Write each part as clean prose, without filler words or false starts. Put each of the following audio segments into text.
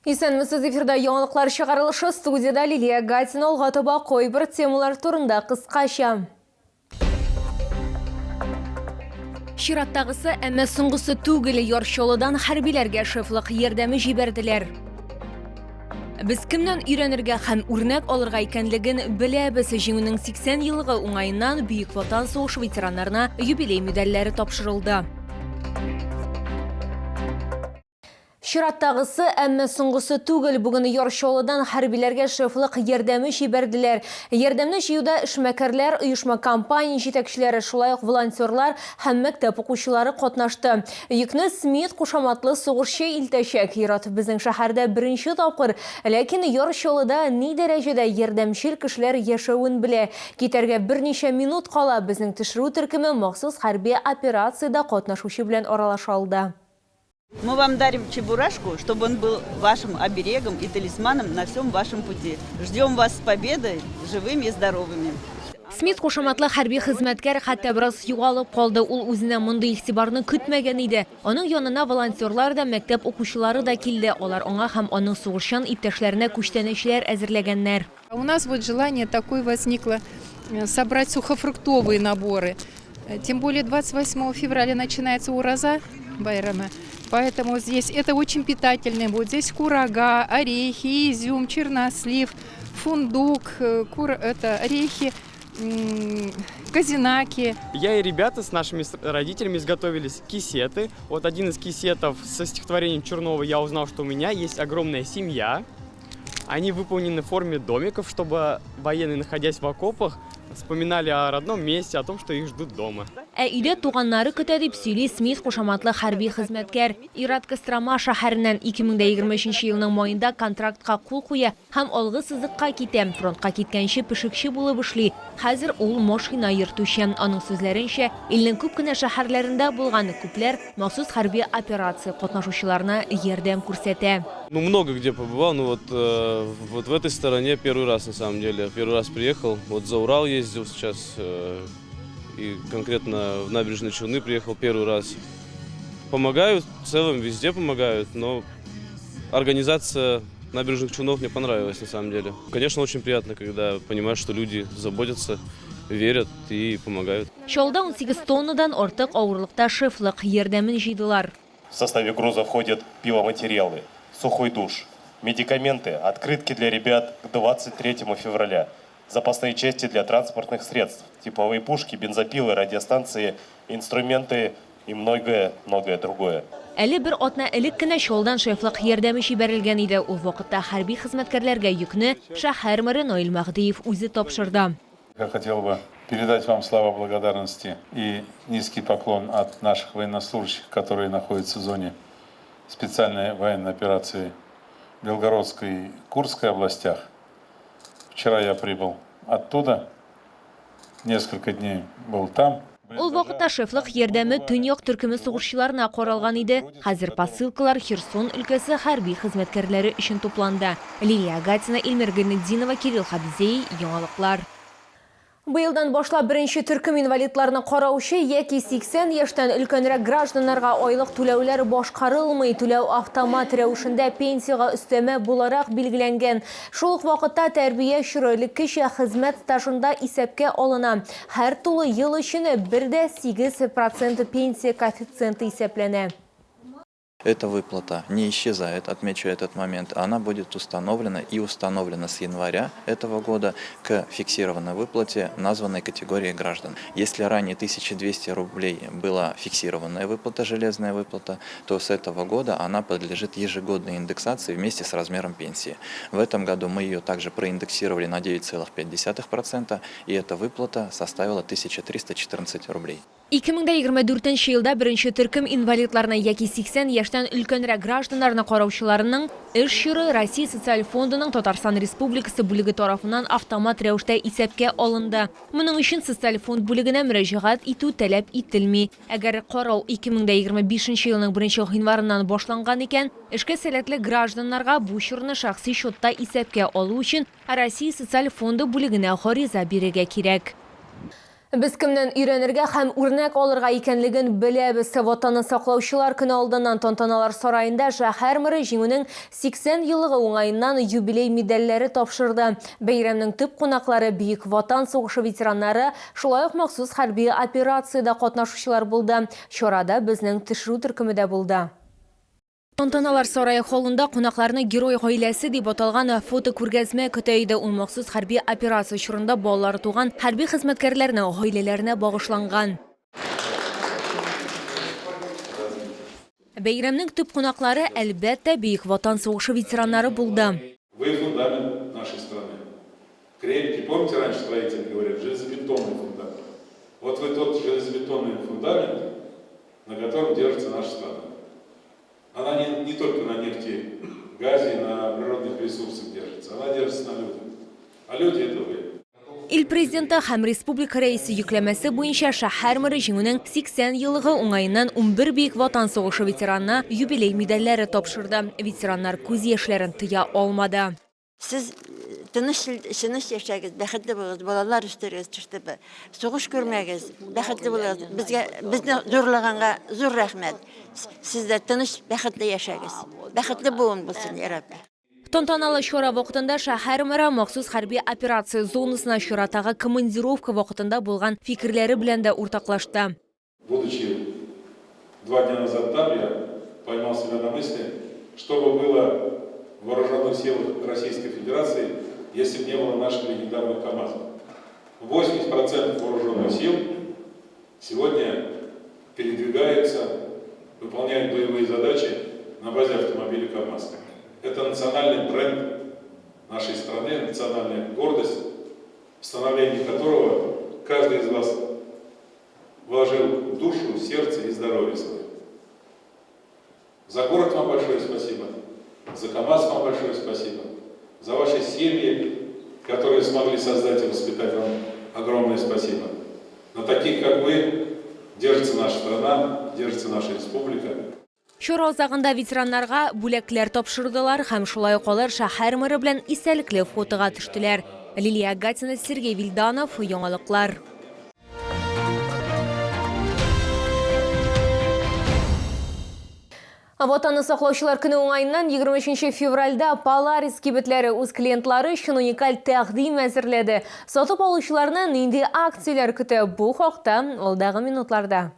Исәнмесез, эфирда яңалыклар чыгарылышы, студияда Лилия Гатина алгатыба койбір темалар турында кыскача. Чираттагысы әмма соңгысы түгел, Йоршолыдан хәрбиләргә шефлык ярдәме җибәрделәр. Без кемнән өйрәнергә һәм үрнәк алырга икәнлеген беләбез. Җиңүнең 80 еллыгы уңаеннан Бөек Ватан сугышы ветераннарына юбилей медальләре тапшырылды. Чираттагысы әмма соңгысы түгел, бүген Йоршолыдан хәрбиләргә шефлык ярдәме җибәрделәр. Ярдәмне җыюда эшмәкәрләр, оешма компания җитәкчеләре, шулай ук волонтерлар һәм мәктәп укучылары катнашты. Йөкне Смит кушаматлы сугышчы илтәчәк. Ират безнең шәһәрдә беренче тапкыр, ләкин Йоршолыда ни дәрәҗәдә ярдәмчел кешеләр яшәвен белә. Китәргә берничә минут кала безнең төшерү төркеме махсус хәрби операциядә катнашучы белән аралаша алды. Мы вам дарим чебурашку, чтобы он был вашим оберегом и талисманом на всем вашем пути. Ждем вас с победой, живыми и здоровыми. Смит кушаматлы хәрби хезмәткәр хәтта бераз югалып калды. Ул үзенә мондый игътибарны көтмәгән иде. Аның янына волонтерлар да, мәктәп укучылары да килде. Алар аңа һәм аның сугышчан иптәшләренә күчтәнәчләр әзерләгәннәр. У нас вот желание такое возникло собрать сухофруктовые наборы. Тем более 28 февраля начинается Ураза Байрама. Поэтому здесь это очень питательно. Вот здесь курага, орехи, изюм, чернослив, фундук, орехи, казинаки. Я и ребята с нашими родителями изготовились кисеты. Вот один из кисетов со стихотворением Чернова я узнал, что у меня есть огромная семья. Они выполнены в форме домиков, чтобы военные, находясь в окопах, вспоминали о родном месте, о том, что их ждут дома. Өйдә туганнары көтә дип сөйли Смит кушаматлы хәрби хезмәткәр. Ират Кострома шәһәреннән 2023 елның маенда контрактка кул куя һәм алгы сызыкка китә. Фронтка киткәнче пешекче булып эшли. Хәзер ул машина йөртүче. Аның сүзләренчә, илнең күп кенә шәһәрләрендә булган күпләр махсус хәрби операция катнашучыларына ярдәм күрсәтә. Ну, много где побывал, но вот в этой стороне первый раз, на самом деле. Первый раз приехал, вот за Урал ездил сейчас, и конкретно в Набережные Челны приехал первый раз. Помогают, в целом везде помогают, но организация Набережных Челнов мне понравилась, на самом деле. Конечно, очень приятно, когда понимаешь, что люди заботятся, верят и помогают. Шолда 18 тоннадан артык авырлыкта шефлык ярдәмен җыйдылар. В составе груза входят пиломатериалы, сухой душ, медикаменты, открытки для ребят к 23 февраля, запасные части для транспортных средств, типовые пушки, бензопилы, радиостанции, инструменты и многое другое. Әле бер атна элек кенә Шолдан шефлык ярдәме җибәрелгән иде. Ул вакытта хәрби хезмәткәрләргә йөкне шәһәр мэры Наил Мәгъдиев үзе тапшырды. Я хотел бы передать вам слова благодарности и низкий поклон от наших военнослужащих, которые находятся в зоне специальной военной операции в Белгородской и Курской областях. Вчера я прибыл оттуда, несколько дней был там. Ул вакытта шефлык ярдәме Төньяк төркеме сугышчыларына каралган иде. Хәзер посылкалар Херсон өлкәсе хәрби хезмәткәрләре өчен тупланды. Лилия Гатина, Илмир Гыйнетдинова, Кирилл Хабизей, яңалыклар. Быелдан башлап беренче төркем инвалидларны караучы яки 80 яшьтән өлкәнрәк гражданнарга айлык түләүләр башкарылмый. Түләү автомат рәвешендә пенсияга өстәмә буларак билгеләнгән. Шул ук вакытта тәрбия чирайлы кеше хезмәт стажында исәпкә алына. Һәр тулы ел өчен 1,8% пенсия коэффициенты исәпләнә. Эта выплата не исчезает, отмечу этот момент. Она будет установлена с января этого года к фиксированной выплате названной категории граждан. Если ранее 1200 рублей была фиксированная выплата, железная выплата, то с этого года она подлежит ежегодной индексации вместе с размером пенсии. В этом году мы ее также проиндексировали на 9,5%, и эта выплата составила 1314 рублей. 2024 елда беренче төркем инвалидларына яки 80 яшьтән өлкәнрәк гражданнарны караучыларның эш чоры Россия социаль фондының Татарстан Республикасы бүлеге тарафыннан автомат рәвештә исәпкә алынды. Моның өчен социаль фонд бүлегенә мөрәҗәгать итү таләп ителми. Әгәр карау 2025 елның 1 гыйнварыннан башланган икән, эшкә сәләтле гражданнарга бу чорны шәхси счетта исәпкә алу өчен Россия социаль фонды бүлегенә гариза бирергә кирәк. Biz kimden öğrenirge hem örnek olurga ekenligin bilebіз. Vatanı saklauşular күні aldından Tantanalar sarayında şəhər miri жеңінің 80 yıllığı оңайынан юбилей медальләре тапшырды. Бәйрәмнең төп кунаклары Бөек Ватан сугышы ветераннары, шулай ук махсус хәрби операцияда катнашучылар булды. Чарада безнең төшерү төркеме дә булды. Тантаналар сарайы холлында кунакларны герой гаиләсе дип аталган фото күргәзмә көтә иде. Ул махсус хәрби операция чорында балалары туган хәрби хезмәткәрләрнең гаиләләренә багышланган. Бәйрәмнең төп кунаклары әлбәттә Бөек Ватан сугышы ветераннары булды. Вы фундамент нашей страны. Крепкий. Помните, раньше строители говорят, железобетонный фундамент. Вот вы тот железобетонный фундамент, на котором держится наша страна. Она не только на нефти, газе, на природных ресурсах держится. Она держится на людях. А люди это вы. Ил президенты һәм республика рәисе йөкләмәсе буенча шәһәр мэры җиңүнең 80 еллыгы уңаеннан 11 Бөек Ватан сугышы ветеранына юбилей медальләре тапшырды. Ветераннар күз яшьләрен тыя алмады. Siz tыныш yaşayınız, бәхетле булыгыз, балалар үстерегез, сугыш күрмәгез, бәхетле булыгыз. Безне зурлаганга зур рәхмәт. Siz дә тыныш, бәхетле яшәгез. Бәхетле буын булсын, я Рабби. Тантаналы чара вакытында шәһәр мэры махсус хәрби операция зонасына чиратагы командировка вакытында булган фикерләре белән дә уртаклашты. Будучи 2 дня назад там, я поймал себя на мысли, что бы было в вооруженных силах Российской Федерации, если бы не было наших легендарных КАМАЗов. 80% вооруженных сил сегодня передвигаются, выполняют боевые задачи на базе автомобиля КАМАЗ. Это национальный бренд нашей страны, национальная гордость, в становлении которого каждый из вас вложил душу, сердце и здоровье свое. За город вам большое спасибо, за КАМАЗ вам большое спасибо, за ваши семьи, которые смогли создать и воспитать, вам огромное спасибо. На таких, как вы, держится наша страна, держится наша республика. Чара азагында ветераннарга бүләкләр тапшырдылар һәм шулай ук алар шәһәр мэры белән исәлекле фотога төштеләр. Лилия Гатина, Сергей Вильданов, яңалыклар. Ватанны саклаучылар көне уңаеннан 23 февральдә Polaris кибетләре үз клиентлары өчен уникаль тәкъдим әзерләде. Сатып алучыларны нинди акцияләр көтә, бу хакта алдагы минутларда.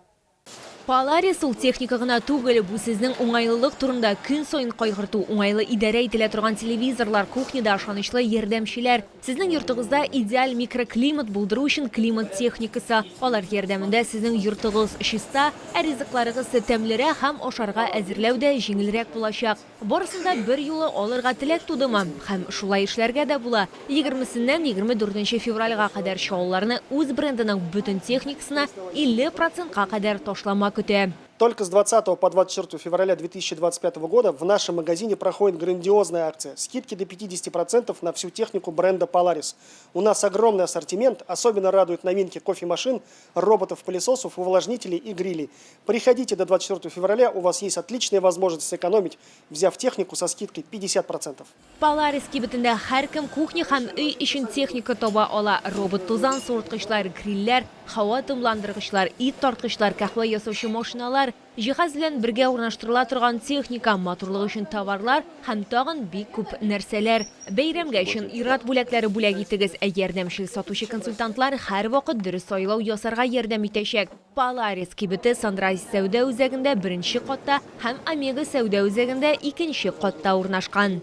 Polaris ул техника гына түгел, бу сезнең уңайлылык турында көн сайын кайгырту, уңайлы идарә ителә торган телевизорлар, кухняда ышанычлы ярдәмчеләр. Сезнең йортыгызда идеаль микроклимат булдыру өчен климат техникасы. Алар ярдәмендә сезнең йортыгыз чиста, ризыкларыгыз тәмлерәк һәм ашарга әзерләү дә җиңелрәк булачак. Барысында бер юлы алырга теләк тудымы һәм шулай эшләргә дә була. 20-сеннән 24 февральгә кадәр чалларны үз брендының бөтен техникасына 50%-ка кадәр ташлама көтә. Только с 20 по 24 февраля 2025 года в нашем магазине проходит грандиозная акция. Скидки до 50% на всю технику бренда Polaris. У нас огромный ассортимент, особенно радуют новинки кофемашин, роботов-пылесосов, увлажнителей и грилей. Приходите до 24 февраля, у вас есть отличная возможность сэкономить, взяв технику со скидкой 50%. Polaris кибетендә һәркем кухня һәм өй өчен техника таба ала. Робот тузан суырткычлар, грилләр, һава тымландыргычлар, ит тарткычлар, кахва ясаучы машиналар, җиһаз белән бергә урнаштырыла торган техника, моторлык өчен товарлар һәм тагын бик күп нәрсәләр. Бәйрәмгә өчен ират бүләкләре бүләк итегез. Ярдәмчел сатучы консультантлар һәр вакыт дөрес сайлау ясарга ярдәм итәчәк. Polaris кибете Sunrise сәүдә үзәгендә 1-нче катта һәм Omega сәүдә үзәгендә 2-нче катта урнашкан.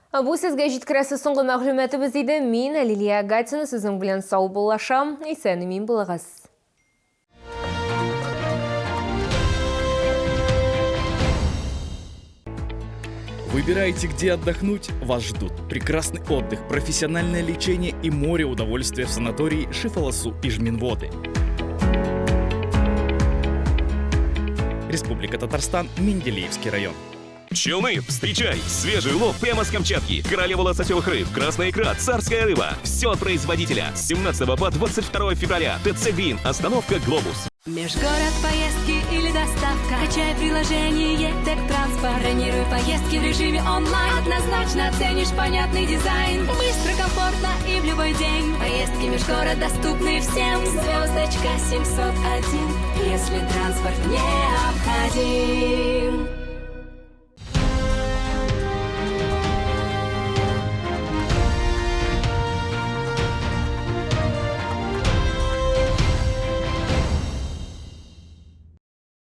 Бу сезгә җиткерәсе соңгы мәгълүматыбыз иде. Мин Лилия Гатина, сезнең белән сау булашам. Исән мин булыгыз. Выбираете, где отдохнуть? Вас ждут прекрасный отдых, профессиональное лечение и море удовольствия в санатории Шифаласу и Жминводы. Республика Татарстан, Менделеевский район. Челны, встречай! Свежий улов прямо с Камчатки. Королева лососевых рыб, красная икра, царская рыба. Все от производителя. С 17 по 22 февраля. ТЦ «Грин». Остановка «Глобус». Межгород поездки или доставка. Качай приложение Тек-Транспорт. Бронируй поездки в режиме онлайн. Однозначно оценишь понятный дизайн. Быстро, комфортно и в любой день. Поездки межгород доступны всем. Звездочка 701, если транспорт необходим.